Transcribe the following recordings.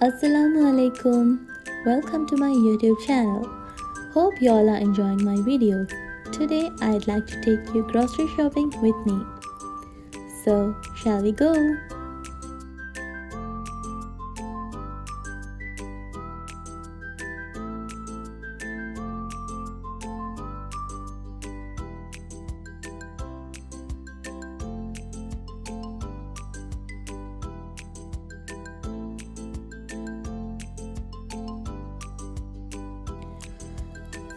Assalamualaikum. Welcome to my YouTube channel. Hope you all are enjoying my videos. Today I'd like to take you grocery shopping with me. So, shall we go?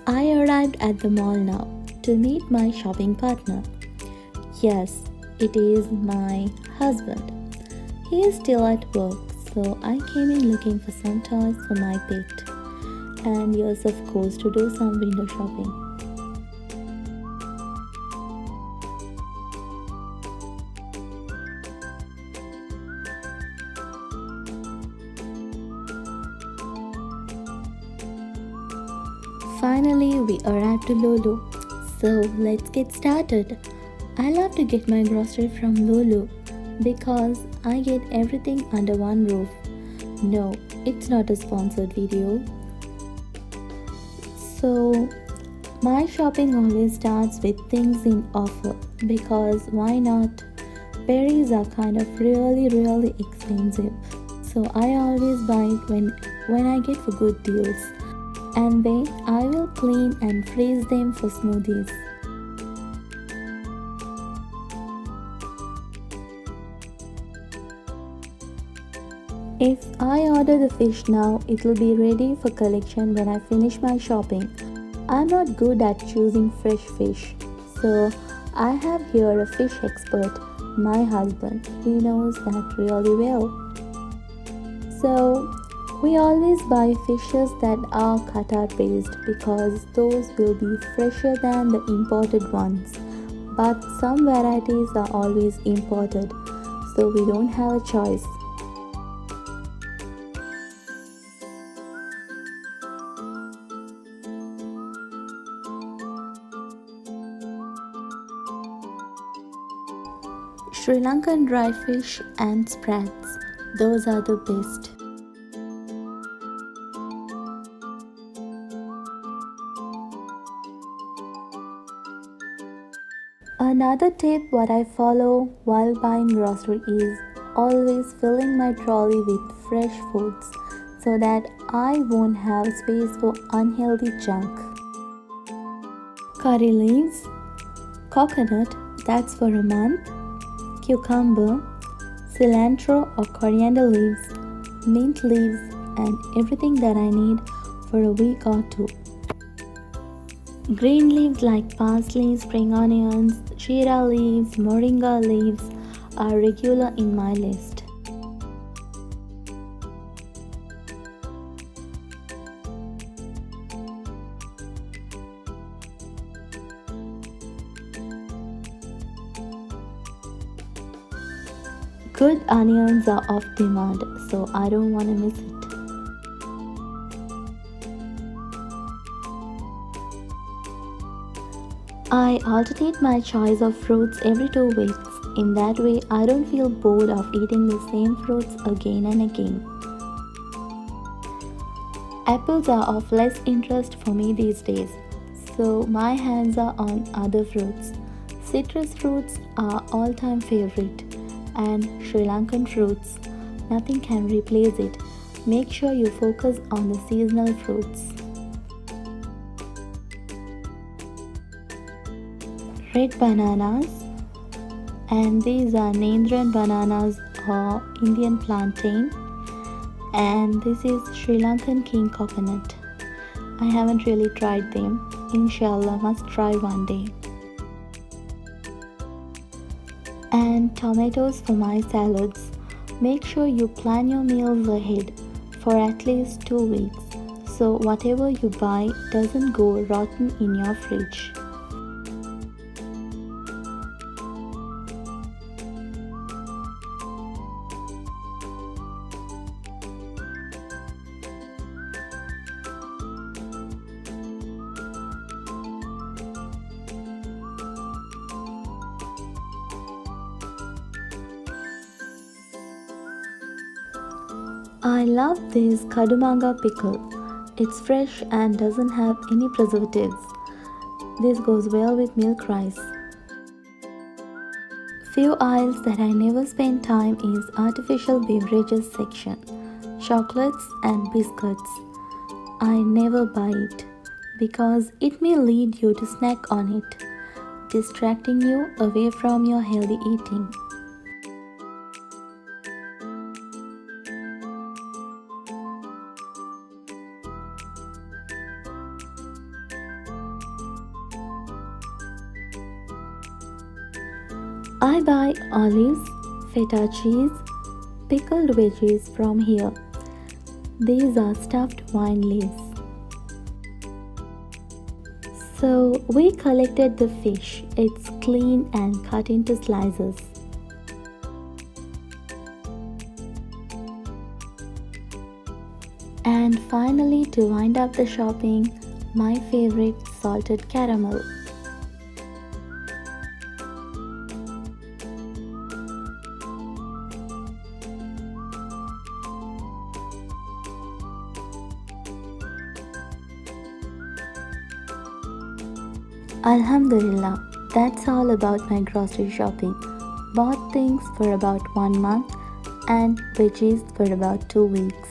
I arrived at the mall now to meet my shopping partner. Yes, it is my husband. He is still at work, so I came in looking for some toys for my pet. And yes, of course, to do some window shopping. Finally, we arrived to Lulu. So let's get started. I love to get my grocery from Lulu because I get everything under one roof. No, it's not a sponsored video. So, my shopping always starts with things in offer because why not? Berries are kind of really expensive. So I always buy it when I get for good deals. And then I will clean and freeze them for smoothies. If I order the fish now, it will be ready for collection when I finish my shopping. I'm not good at choosing fresh fish, so I have here a fish expert, my husband. He knows that really well. So, we always buy fishes that are Qatar based because those will be fresher than the imported ones. But some varieties are always imported, so we don't have a choice. Sri Lankan dry fish and sprats, those are the best. Another tip what I follow while buying grocery is always filling my trolley with fresh foods so that I won't have space for unhealthy junk. Curry leaves, coconut, that's for a month, cucumber, cilantro or coriander leaves, mint leaves, and everything that I need for a week or two. Green leaves like parsley, spring onions, jeera leaves, moringa leaves are regular in my list. Good onions are off demand, so I don't want to miss it. I alternate my choice of fruits every 2 weeks. In that way, I don't feel bored of eating the same fruits again and again. Apples are of less interest for me these days, so my hands are on other fruits. Citrus fruits are all-time favorite, and Sri Lankan fruits. Nothing can replace it. Make sure you focus on the seasonal fruits. Red bananas, and these are Nendran bananas or Indian plantain, and this is Sri Lankan king coconut. I haven't really tried them. Inshallah, must try one day. And tomatoes for my salads. Make sure you plan your meals ahead for at least 2 weeks so whatever you buy doesn't go rotten in your fridge. I love this kadumanga pickle. It's fresh and doesn't have any preservatives. This goes well with milk rice. Few aisles that I never spend time is artificial beverages section, chocolates and biscuits. I never buy it because it may lead you to snack on it, distracting you away from your healthy eating. I buy olives, feta cheese, pickled veggies from here. These are stuffed wine leaves. So we collected the fish. It's clean and cut into slices. And finally, to wind up the shopping, my favorite salted caramel. Alhamdulillah, that's all about my grocery shopping. Bought things for about 1 month and veggies for about 2 weeks.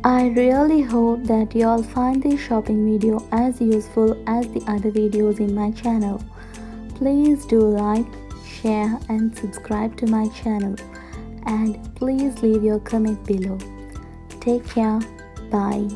I really hope that you all find this shopping video as useful as the other videos in my channel. Please do like, share and subscribe to my channel. And please leave your comment below. Take care. Bye.